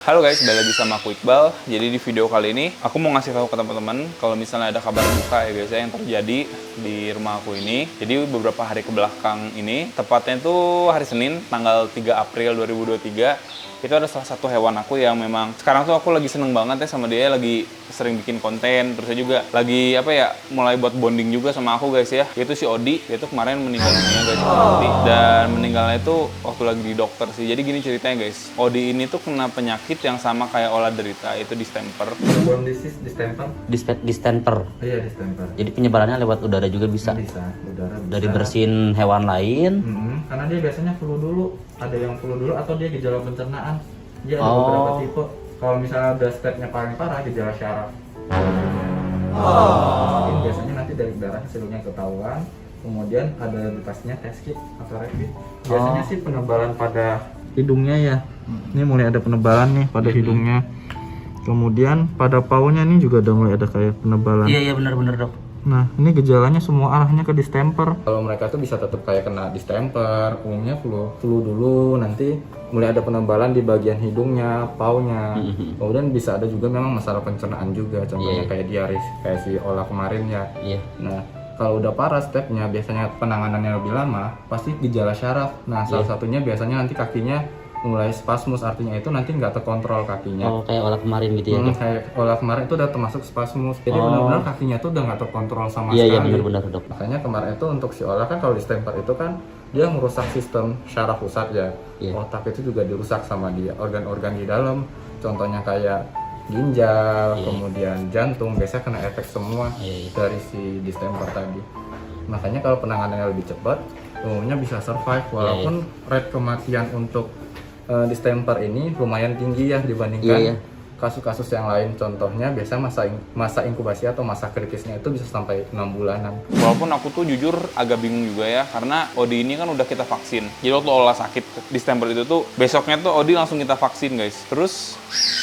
Halo guys, balik lagi sama aku Iqbal. Jadi di video kali ini aku mau ngasih tahu ke teman-teman kalau misalnya ada kabar duka ya guys ya yang terjadi di rumah aku ini. Jadi beberapa hari ke belakang ini, tepatnya itu hari Senin tanggal 3 April 2023, itu ada salah satu hewan aku yang memang sekarang tuh aku lagi seneng banget ya sama dia, lagi sering bikin konten, terus juga lagi mulai buat bonding juga sama aku guys ya. Yaitu si Odi, dia tuh kemarin meninggal dunia guys, Odi. Dan meninggalnya itu waktu lagi di dokter sih. Jadi gini ceritanya guys, Odi ini tuh kena penyakit yang sama kayak Ola derita, itu distemper. Bone disease, distemper. Distemper. Iya, distemper. Jadi penyebarannya lewat udara juga bisa. Bisa, udara bisa. Dari bersihin hewan lain. Karena dia biasanya flu dulu. Ada yang flu dulu atau dia gejala pencernaan. Dia ada beberapa tipe. Kalau misalnya udah stepnya paling parah, gejala syaraf. Mungkin biasanya nanti dari darah hasilnya ketahuan. Kemudian ada dikasihnya test kit atau rapid. Biasanya sih penebalan pada hidungnya ya. Ini mulai ada penebalan nih pada hidungnya. Kemudian pada paunya nih juga udah mulai ada kayak penebalan. Iya benar-benar dok. Nah, ini gejalanya semua arahnya ke distemper. Kalau mereka tuh bisa tetap kayak kena distemper, umumnya flu dulu, nanti mulai ada penebalan di bagian hidungnya, paunya. Kemudian bisa ada juga memang masalah pencernaan juga, contohnya kayak diaris, kayak si Ola kemarin ya. Nah, kalau udah parah stepnya, biasanya penanganannya lebih lama, pasti gejala syaraf. Nah, salah satunya biasanya nanti kakinya mulai spasmus, artinya itu nanti nggak terkontrol kakinya. Oh, kayak olah kemarin gitu ya dok? Kayak olah kemarin itu udah termasuk spasmus. Jadi benar-benar kakinya tuh udah nggak terkontrol sama sekali. Iya benar-benar dok. Makanya kemarin itu untuk si Ola kan kalau distemper itu kan dia merusak sistem syaraf pusat ya. Otak itu juga dirusak sama dia, organ-organ di dalam. Contohnya kayak ginjal, kemudian jantung, biasanya kena efek semua dari si distemper tadi. Makanya kalau penanganannya lebih cepat, umumnya bisa survive walaupun rate kematian untuk distemper ini lumayan tinggi ya dibandingkan kasus-kasus yang lain. Contohnya biasa masa inkubasi atau masa kritisnya itu bisa sampai 6 bulanan. Walaupun aku tuh jujur agak bingung juga ya, karena Odi ini kan udah kita vaksin. Jadi waktu Ola sakit distemper itu tuh besoknya tuh Odi langsung kita vaksin guys. Terus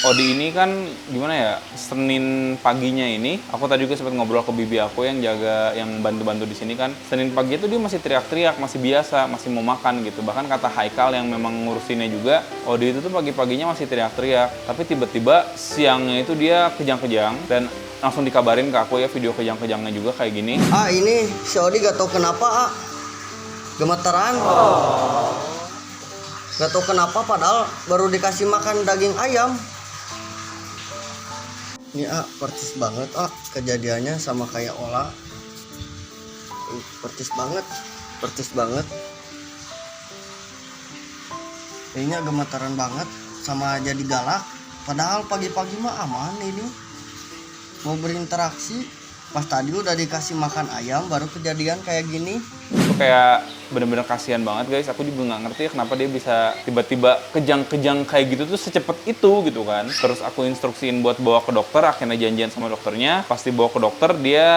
Odi ini kan gimana ya, Senin paginya ini aku tadi juga sempat ngobrol ke bibi aku yang jaga, yang bantu-bantu di sini kan. Senin pagi itu dia masih teriak-teriak, masih biasa, masih mau makan gitu. Bahkan kata Haikal yang memang ngurusinnya juga, Odi itu tuh pagi-paginya masih teriak-teriak. Tapi tiba-tiba siangnya itu dia kejang-kejang dan langsung dikabarin ke aku ya, video kejang-kejangnya juga kayak gini. Ini si Odi gak tau kenapa gemeteran. Gak tau kenapa padahal baru dikasih makan daging ayam. Ini percis banget kejadiannya sama kayak Ola. Percis banget. Kayaknya gemeteran banget sama jadi galak. Padahal pagi-pagi mah aman ini. Mau berinteraksi, pas tadi udah dikasih makan ayam baru kejadian kayak gini. Itu kayak bener-bener kasihan banget guys. Aku juga nggak ngerti kenapa dia bisa tiba-tiba kejang-kejang kayak gitu tuh secepat itu gitu kan. Terus aku instruksiin buat bawa ke dokter, akhirnya janjian sama dokternya. Pasti bawa ke dokter, dia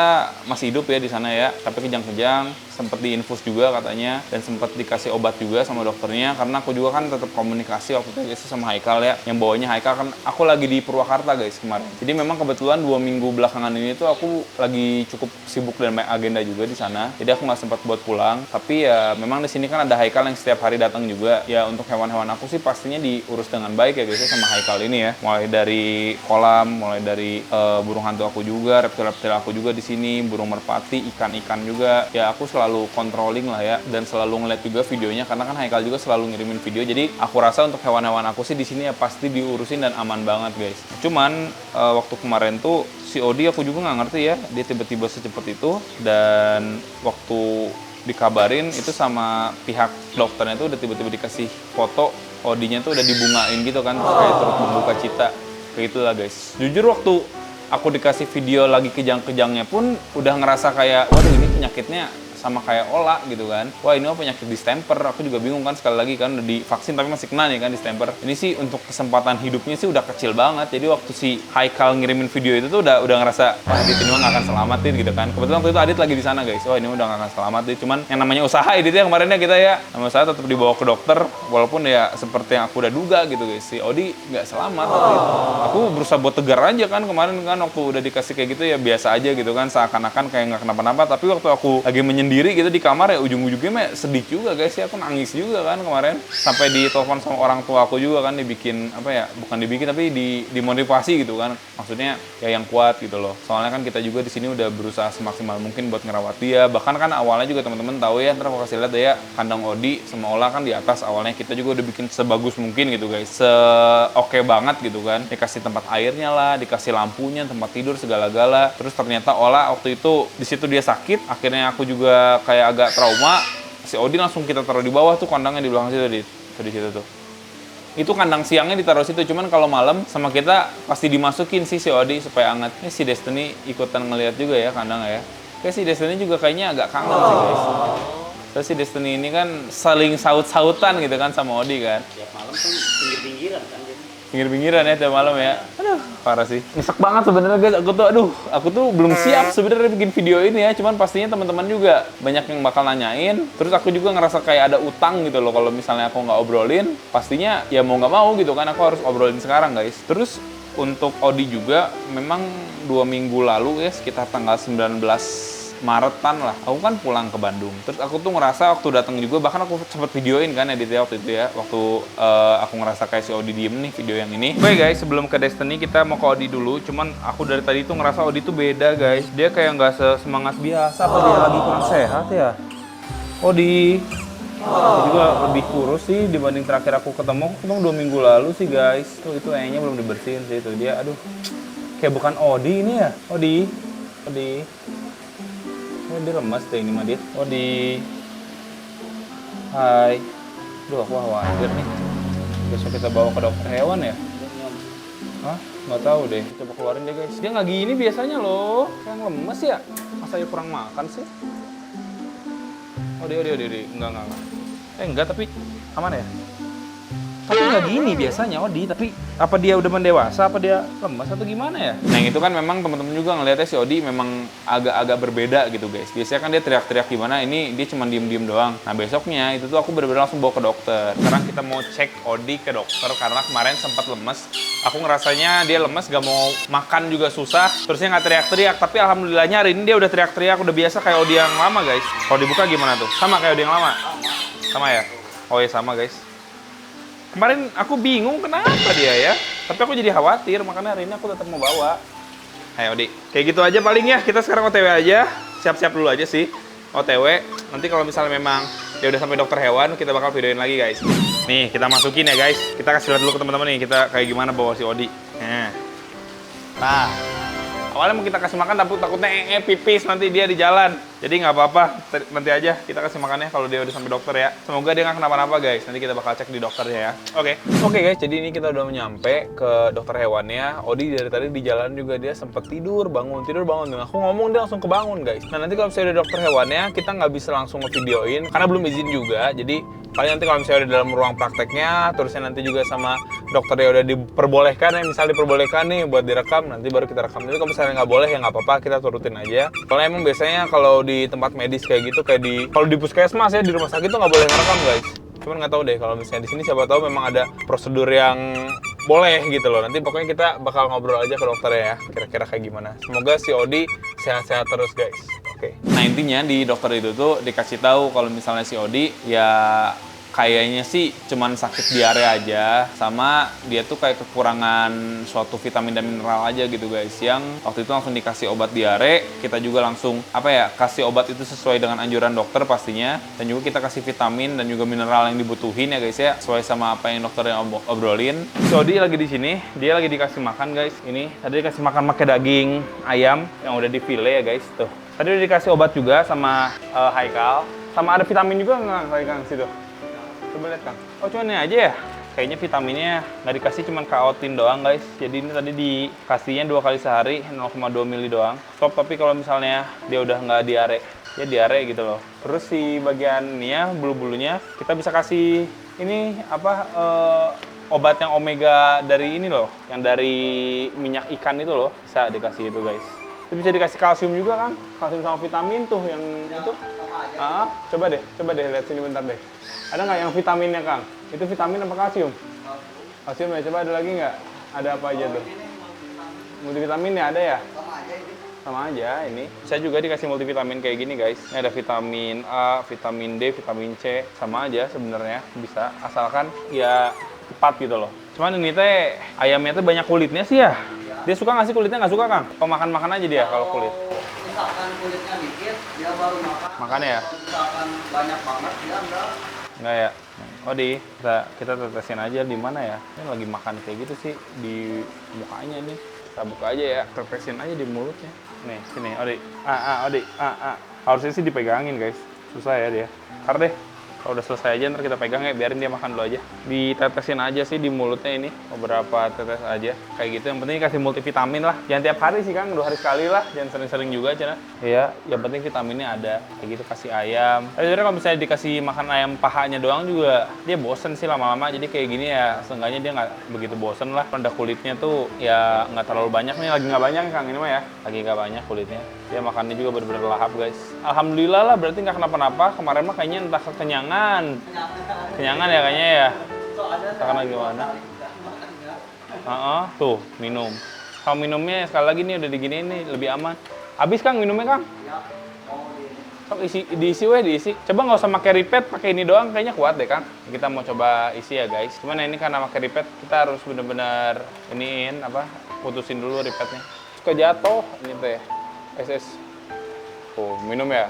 masih hidup ya di sana ya, tapi kejang-kejang, sempat diinfus juga katanya, dan sempat dikasih obat juga sama dokternya. Karena aku juga kan tetap komunikasi waktu itu guys sama Haikal ya, yang bawanya Haikal kan. Aku lagi di Purwakarta guys kemarin. Jadi memang kebetulan 2 minggu belakangan ini tuh aku lagi cukup sibuk dan banyak agenda juga di sana. Jadi aku nggak sempat buat pulang. Tapi ya memang di sini kan ada Haikal yang setiap hari datang juga. Ya untuk hewan-hewan aku sih pastinya diurus dengan baik ya guys sama Haikal ini ya. Mulai dari kolam, mulai dari burung hantu aku juga, reptil-reptil aku juga di sini, burung merpati, ikan-ikan juga. Ya aku selalu controlling lah ya, dan selalu ngeliat juga videonya karena kan Haikal juga selalu ngirimin video. Jadi aku rasa untuk hewan-hewan aku sih di sini ya pasti diurusin dan aman banget guys. Cuman waktu kemarin tuh si Odi aku juga nggak ngerti ya, dia tiba-tiba secepat itu, dan waktu dikabarin itu sama pihak dokternya tuh udah tiba-tiba dikasih foto Odinya tuh udah dibungain gitu kan, kayak turut membuka cita kayak gitulah guys. Jujur waktu aku dikasih video lagi kejang-kejangnya pun udah ngerasa kayak waduh ini penyakitnya sama kayak Ola gitu kan. Wah ini mah penyakit distemper. Aku juga bingung kan, sekali lagi kan udah divaksin tapi masih kena nih kan distemper. Ini sih untuk kesempatan hidupnya sih udah kecil banget. Jadi waktu si Haikal ngirimin video itu tuh udah ngerasa wah Adit ini mah gak akan selamatin gitu kan. Kebetulan waktu itu Adit lagi di sana guys. Wah ini udah gak akan selamatin. Cuman yang namanya usaha Adit ya kemarinnya kita ya. Nama usaha tetap dibawa ke dokter walaupun ya seperti yang aku udah duga gitu guys. Si Odi nggak selamat waktu itu. Aku berusaha buat tegar aja kan kemarin kan waktu udah dikasih kayak gitu ya biasa aja gitu kan, seakan-akan kayak nggak kenapa-napa. Tapi waktu aku lagi menyendiri sendiri gitu di kamar ya ujung-ujungnya mah sedih juga guys ya, aku nangis juga kan kemarin sampai ditelepon sama orang tua aku juga kan, dibikin apa ya, bukan dibikin tapi dimotivasi gitu kan, maksudnya ya yang kuat gitu loh, soalnya kan kita juga di sini udah berusaha semaksimal mungkin buat ngerawat dia, bahkan kan awalnya juga teman-teman tahu ya, ntar aku kasih lihat ya kandang Odi sama Ola kan di atas, awalnya kita juga udah bikin sebagus mungkin gitu guys, oke banget gitu kan, dikasih tempat airnya lah, dikasih lampunya, tempat tidur segala-gala. Terus ternyata Ola waktu itu di situ dia sakit, akhirnya aku juga kayak agak trauma. Si Odi langsung kita taruh di bawah tuh kandangnya di belakang situ di situ tuh. Itu kandang siangnya ditaruh situ, cuman kalau malam sama kita pasti dimasukin sih si Odi supaya hangat. Ini si Destiny ikutan ngeliat juga ya kandangnya ya. Kayak si Destiny juga kayaknya agak kangen sih guys. Terus si Destiny ini kan saling saut-sautan gitu kan sama Odi kan. Tiap malam kan pinggir-pinggiran kan. Pinggir-pinggiran ya tiap malam ya. Aduh, parah sih. Nyesek banget sebenarnya guys. Aku tuh belum siap sebenarnya bikin video ini ya. Cuman pastinya teman-teman juga banyak yang bakal nanyain. Terus aku juga ngerasa kayak ada utang gitu loh kalau misalnya aku nggak obrolin. Pastinya ya mau nggak mau gitu kan, aku harus obrolin sekarang guys. Terus untuk Odi juga memang 2 minggu lalu ya, sekitar tanggal 19 Maretan lah, aku kan pulang ke Bandung. Terus aku tuh ngerasa waktu datang juga, bahkan aku sempet videoin kan editnya waktu itu ya, waktu aku ngerasa kayak si Odi diem nih video yang ini. Oke guys, sebelum ke Destiny kita mau ke Odi dulu. Cuman aku dari tadi tuh ngerasa Odi tuh beda guys. Dia kayak nggak sesemangat biasa. Apa dia lagi kurang sehat ya? Odi dia juga lebih kurus sih dibanding terakhir aku ketemu. Emang 2 minggu lalu sih guys. Tuh itu kayaknya belum dibersihin sih itu dia. Aduh, kayak bukan Odi ini ya. Odi. Oh, dia lemas deh ini mah dia. Odi. Hai. Duh, aku khawatir nih. Besok kita bawa ke dokter hewan ya? Hah? Nggak tahu deh. Coba keluarin deh guys. Dia nggak gini biasanya loh. Kayak lemes ya? Masa dia kurang makan sih? Odi. Enggak. Enggak, tapi aman ya? Tapi nggak gini biasanya Odi, tapi apa dia udah mendewasa, apa dia lemas atau gimana ya? Nah itu kan memang teman-teman juga ngeliatnya si Odi memang agak-agak berbeda gitu guys. Biasanya kan dia teriak-teriak gimana, ini dia cuma diem-diem doang. Nah besoknya itu tuh aku bener-bener langsung bawa ke dokter. Sekarang kita mau cek Odi ke dokter karena kemarin sempat lemes. Aku ngerasanya dia lemes, gak mau makan juga susah. Terusnya nggak teriak-teriak, tapi alhamdulillahnya hari ini dia udah teriak-teriak, udah biasa kayak Odi yang lama guys. Kalau dibuka gimana tuh? Sama kayak Odi yang lama? Sama ya? Oh ya sama guys. Kemarin aku bingung kenapa dia ya, tapi aku jadi khawatir, makanya hari ini aku tetap mau bawa. Ayo Odi, kayak gitu aja paling ya, kita sekarang OTW aja, siap-siap dulu aja sih, OTW. Nanti kalau misalnya memang dia udah sampai dokter hewan, kita bakal videoin lagi guys. Nih, kita masukin ya guys, kita kasih lihat dulu ke teman-teman nih, kita kayak gimana bawa si Odi. Nah, awalnya mau kita kasih makan, tapi takutnya pipis nanti dia di jalan. Jadi nggak apa-apa, nanti aja kita kasih makannya kalau dia udah sampai dokter ya. Semoga dia nggak kenapa-napa guys, nanti kita bakal cek di dokternya ya. Oke guys, jadi ini kita udah nyampe ke dokter hewannya. Odi dari tadi di jalan juga dia sempet tidur, bangun. Aku ngomong dia langsung kebangun guys. Nah nanti kalau misalnya udah dokter hewannya, kita nggak bisa langsung ngevideoin karena belum izin juga. Jadi paling nanti kalau misalnya udah dalam ruang prakteknya, terusnya nanti juga sama dokternya udah diperbolehkan ya, misal diperbolehkan nih buat direkam, nanti baru kita rekam. Jadi kalau misalnya nggak boleh ya nggak apa-apa, kita turutin aja. Soalnya emang biasanya kalau di tempat medis kayak gitu, kayak kalau di puskesmas ya, di rumah sakit tuh nggak boleh ngerekam guys. Cuman nggak tahu deh kalau misalnya di sini siapa tahu memang ada prosedur yang boleh gitu loh. Nanti pokoknya kita bakal ngobrol aja ke dokter ya, kira-kira kayak gimana. Semoga si Odi sehat-sehat terus guys. Oke. Nah intinya di dokter itu tuh dikasih tahu kalau misalnya si Odi ya kayaknya sih cuman sakit diare aja, sama dia tuh kayak kekurangan suatu vitamin dan mineral aja gitu guys. Yang waktu itu langsung dikasih obat diare, kita juga langsung kasih obat itu sesuai dengan anjuran dokter pastinya, dan juga kita kasih vitamin dan juga mineral yang dibutuhin ya guys ya, sesuai sama apa yang dokter yang obrolin. So Odi lagi di sini, dia lagi dikasih makan guys. Ini tadi dikasih makan pakai daging ayam yang udah di file ya guys tuh. Tadi udah dikasih obat juga sama Haikal, sama ada vitamin juga nggak Haikal situ? Coba lihat Kang. Oh cuma ini aja ya? Kayaknya vitaminnya nggak dikasih, cuman kaotin doang guys. Jadi ini tadi dikasihnya 2 kali sehari 0,2 mili doang. Stop, tapi kalau misalnya dia udah nggak diare, ya diare gitu loh. Terus si bagian ini ya, bulu-bulunya kita bisa kasih ini obat yang omega dari ini loh, yang dari minyak ikan itu loh, bisa dikasih itu guys. Itu bisa dikasih kalsium juga kan, kalsium sama vitamin tuh yang itu. Coba deh lihat sini bentar deh. Ada nggak yang vitaminnya Kang? Itu vitamin apa kalsium? Kalsium ya, coba ada lagi nggak? Ada apa aja tuh? Multivitaminnya ada ya? sama aja ini. Saya juga dikasih multivitamin kayak gini guys. Ini ada vitamin A, vitamin D, vitamin C, sama aja sebenarnya bisa asalkan ya tepat gitu loh. Cuman ini teh ayamnya teh banyak kulitnya sih ya. Dia suka nggak sih kulitnya? Nggak suka Kang? Pemakan-makan aja dia kalau kulit. Misalkan kulitnya dikit, dia baru makan. Makan ya? Misalkan banyak banget, dia enggak. Enggak ya? Oh kita tetesin aja di mana ya? Ini lagi makan kayak gitu sih di mukanya nih. Kita buka aja ya, tetesin aja di mulutnya. Nih, sini, Odi. Odi. Harusnya sih dipegangin, guys. Susah ya dia. Ntar deh, kalau udah selesai aja ntar kita pegang ya, biarin dia makan dulu aja. Ditetesin aja sih di mulutnya ini, beberapa tetes aja. Kayak gitu, yang penting kasih multivitamin lah. Jangan tiap hari sih Kang, 2 hari sekali lah. Jangan sering-sering juga, Cina. Iya, yang penting vitaminnya ada. Kayak gitu, kasih ayam. Tapi sebenarnya kalau misalnya dikasih makan ayam pahanya doang juga, dia bosen sih lama-lama. Jadi kayak gini ya, seenggaknya dia nggak begitu bosen lah. Pada kulitnya tuh ya nggak terlalu banyak nih, lagi nggak banyak Kang ini mah ya. Lagi nggak banyak kulitnya. Dia makannya juga bener-bener lahap guys. Alhamdulillah lah, berarti nggak kenapa-napa. Kemarin mah kayaknya entah kekenyangan. Kenyangan ya kayaknya ya. Entah karena gimana. Tuh, minum. Kalau minumnya sekali lagi nih udah diginiin nih, lebih aman. Habis Kang minumnya Kang? Sok diisi weh, diisi. Coba nggak usah pakai ripet, pakai ini doang kayaknya kuat deh Kang. Kita mau coba isi ya guys. Cuman ini karena pakai ripet, kita harus bener-bener iniin putusin dulu ripetnya. Suka jatuh ini teh. SS. Oh, minum ya.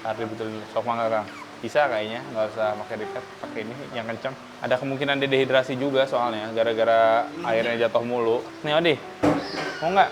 Harus betul sok mangga Kang. Bisa kayaknya, nggak usah pakai ripet, pakai ini yang kencang. Ada kemungkinan dia dehidrasi juga soalnya, gara-gara airnya jatuh mulu. Nih Odi, mau nggak?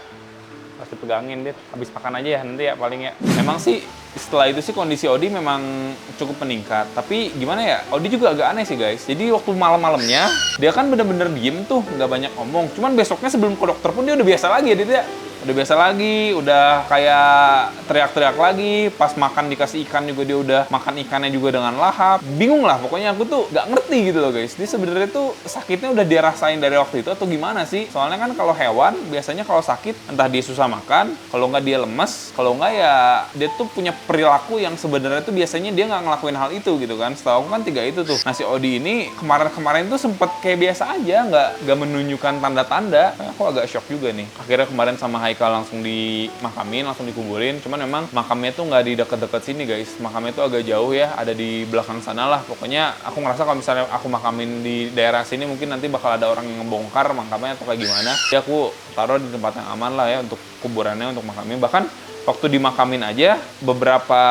Pasti pegangin dia, habis makan aja ya nanti ya paling ya. Memang sih setelah itu sih kondisi Odi memang cukup meningkat. Tapi gimana ya, Odi juga agak aneh sih guys. Jadi waktu malam-malamnya, dia kan bener-bener diem tuh, nggak banyak ngomong. Cuman besoknya sebelum ke dokter pun dia udah biasa lagi ya dia. Udah biasa lagi, udah kayak teriak-teriak lagi. Pas makan dikasih ikan juga dia udah makan ikannya juga dengan lahap. Bingung lah, pokoknya aku tuh nggak ngerti gitu loh guys. Dia sebenarnya tuh sakitnya udah dia rasain dari waktu itu atau gimana sih? Soalnya kan kalau hewan biasanya kalau sakit entah dia susah makan, kalau nggak dia lemes, kalau nggak ya dia tuh punya perilaku yang sebenarnya tuh biasanya dia nggak ngelakuin hal itu gitu kan. Setahu aku kan 3 itu tuh. Nah si Odi ini kemarin-kemarin tuh sempet kayak biasa aja, nggak menunjukkan tanda-tanda. Aku agak shock juga nih. Akhirnya kemarin sama Haikal langsung dimakamin, langsung dikuburin. Cuman memang makamnya tuh nggak di deket-deket sini guys. Makamnya tuh agak jauh ya, ada di belakang sana lah. Pokoknya aku ngerasa kalau misalnya aku makamin di daerah sini mungkin nanti bakal ada orang yang ngebongkar makamnya atau kayak gimana. Jadi aku taruh di tempat yang aman lah ya untuk kuburannya, untuk makamnya. Bahkan waktu dimakamin aja beberapa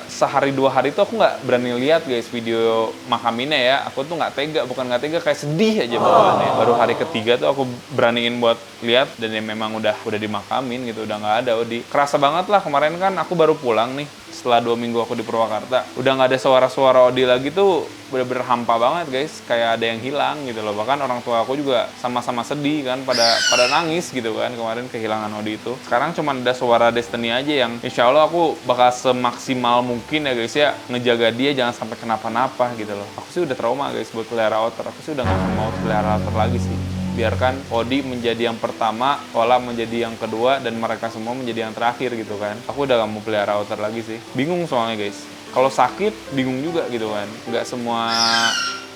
sehari 2 hari itu aku nggak berani lihat guys video makaminnya ya. Aku tuh nggak tega, bukan nggak tega, kayak sedih aja bawaannya. Baru hari ketiga tuh aku beraniin buat lihat dan ya memang udah dimakamin gitu, udah nggak ada Odi. Kerasa banget lah, kemarin kan aku baru pulang nih setelah 2 minggu aku di Purwakarta. Udah nggak ada suara-suara Odi lagi tuh, bener-bener hampa banget guys, kayak ada yang hilang gitu loh. Bahkan orang tua aku juga sama-sama sedih kan, pada nangis gitu kan kemarin kehilangan Odi itu. Sekarang cuma ada suara Destiny aja yang insya Allah aku bakal semaksimal mungkin ya guys ya, ngejaga dia jangan sampai kenapa-napa gitu loh. Aku sih udah trauma guys buat pelihara otter, aku sih udah nggak mau pelihara otter lagi sih. Biarkan Odi menjadi yang pertama, Ola menjadi yang kedua, dan mereka semua menjadi yang terakhir gitu kan. Aku udah gak mau pelihara otter lagi sih. Bingung soalnya guys. Kalau sakit, bingung juga gitu kan. Nggak semua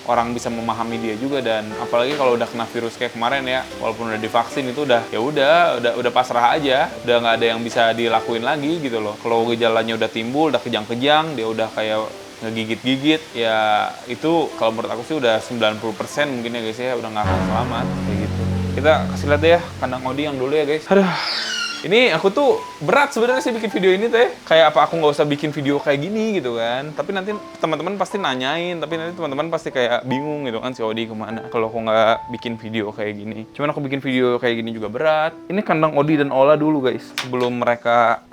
orang bisa memahami dia juga, dan apalagi kalau udah kena virus kayak kemarin ya, walaupun udah divaksin itu udah pasrah aja, udah nggak ada yang bisa dilakuin lagi gitu loh. Kalau gejalanya udah timbul, udah kejang-kejang, dia udah kayak ngegigit-gigit, ya itu kalau menurut aku sih udah 90% mungkin ya guys ya, udah nggak akan selamat kayak gitu. Kita kasih lihat deh ya kandang Odi yang dulu ya guys. Aduh, ini aku tuh berat sebenarnya sih bikin video ini teh. Kayak apa aku nggak usah bikin video kayak gini gitu kan. Tapi nanti teman-teman pasti nanyain, tapi nanti teman-teman pasti kayak bingung gitu kan si Odi kemana kalau aku nggak bikin video kayak gini. Cuman aku bikin video kayak gini juga berat. Ini kandang Odi dan Ola dulu guys, sebelum mereka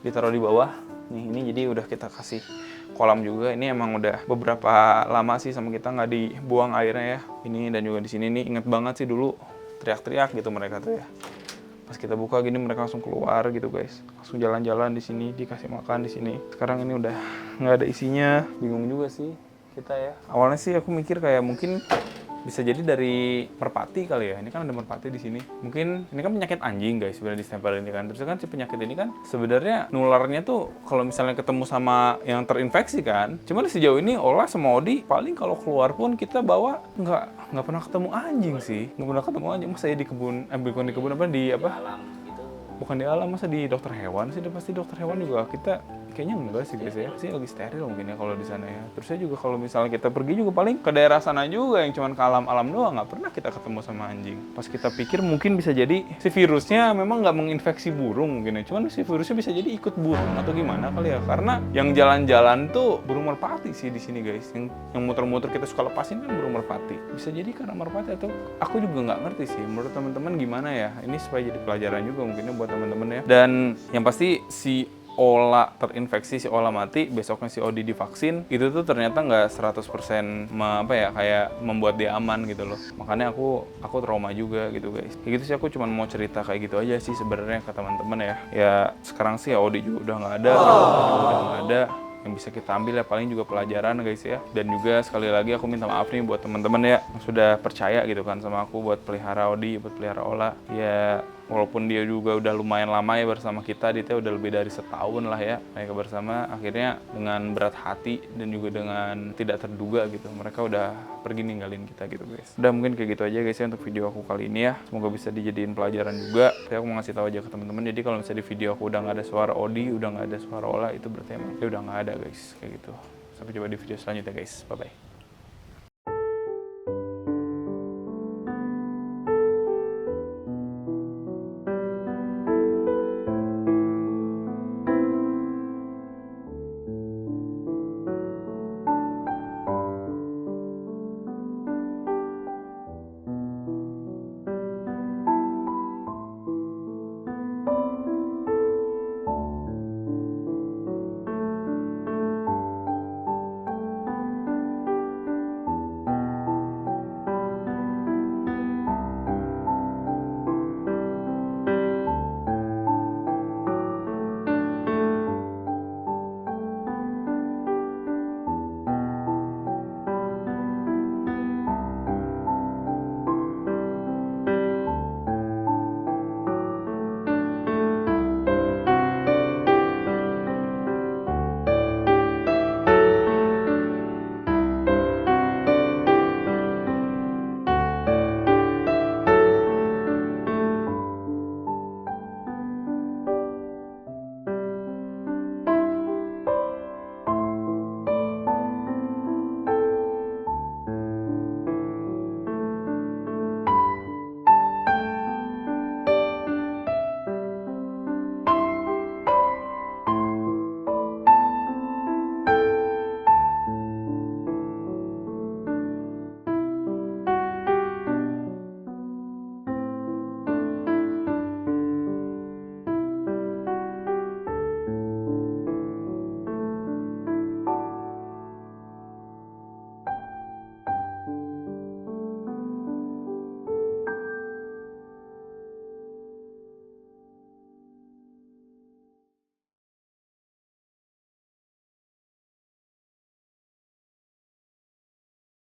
ditaruh di bawah. Nih ini jadi udah kita kasih kolam juga. Ini emang udah beberapa lama sih sama kita nggak dibuang airnya ya. Ini dan juga di sini nih inget banget sih dulu teriak-teriak gitu mereka tuh ya. Pas kita buka gini mereka langsung keluar gitu guys, langsung jalan-jalan di sini, dikasih makan di sini. Sekarang ini udah nggak ada isinya, bingung juga sih kita ya. Awalnya sih aku mikir kayak mungkin bisa jadi dari merpati kali ya. Ini kan ada merpati di sini. Mungkin ini kan penyakit anjing guys sebenarnya ditempel ini kan. Terus kan si penyakit ini kan sebenarnya nularnya tuh kalau misalnya ketemu sama yang terinfeksi kan. Cuman sejauh ini Ola sama Odi paling kalau keluar pun kita bawa nggak pernah ketemu anjing sih. Nggak pernah ketemu anjing. Masa ya di kebun, bukan di kebun apa di apa? Alam gitu. Bukan di alam, masa di dokter hewan sih? Udah pasti dokter hewan juga kita kayaknya enggak sih guys ya. Sih lagi steril mungkin ya kalau di sana ya. Terus saya juga kalau misalnya kita pergi juga paling ke daerah sana juga yang cuman ke alam-alam doang, nggak pernah kita ketemu sama anjing. Pas kita pikir mungkin bisa jadi si virusnya memang nggak menginfeksi burung mungkin ya. Cuman si virusnya bisa jadi ikut burung atau gimana kali ya. Karena yang jalan-jalan tuh burung merpati sih di sini guys. Yang muter-muter kita suka lepasin kan burung merpati. Bisa jadi karena merpati atau aku juga nggak ngerti sih. Menurut teman-teman gimana ya? Ini supaya jadi pelajaran juga mungkinnya buat teman-teman ya. Dan yang pasti si Ola terinfeksi, si Ola mati, besoknya si Odi divaksin, itu tuh ternyata nggak 100% kayak membuat dia aman gitu loh. Makanya aku trauma juga gitu guys. Kayak gitu sih, aku cuma mau cerita kayak gitu aja sih sebenarnya ke teman-teman ya. Ya sekarang sih Odi juga udah nggak ada, udah nggak ada. Yang bisa kita ambil ya paling juga pelajaran guys ya. Dan juga sekali lagi aku minta maaf nih buat teman-teman ya yang sudah percaya gitu kan sama aku buat pelihara Odi, buat pelihara Ola. Ya walaupun dia juga udah lumayan lama ya bersama kita, dia udah lebih dari setahun lah ya mereka bersama. Akhirnya dengan berat hati dan juga dengan tidak terduga gitu, mereka udah pergi ninggalin kita gitu guys. Udah mungkin kayak gitu aja guys ya untuk video aku kali ini ya. Semoga bisa dijadiin pelajaran juga. Saya mau ngasih tahu aja ke teman-teman. Jadi kalau misalnya di video aku udah nggak ada suara Odi, udah nggak ada suara Ola, itu berarti emang dia udah nggak ada guys, kayak gitu. Sampai jumpa di video selanjutnya guys. Bye bye.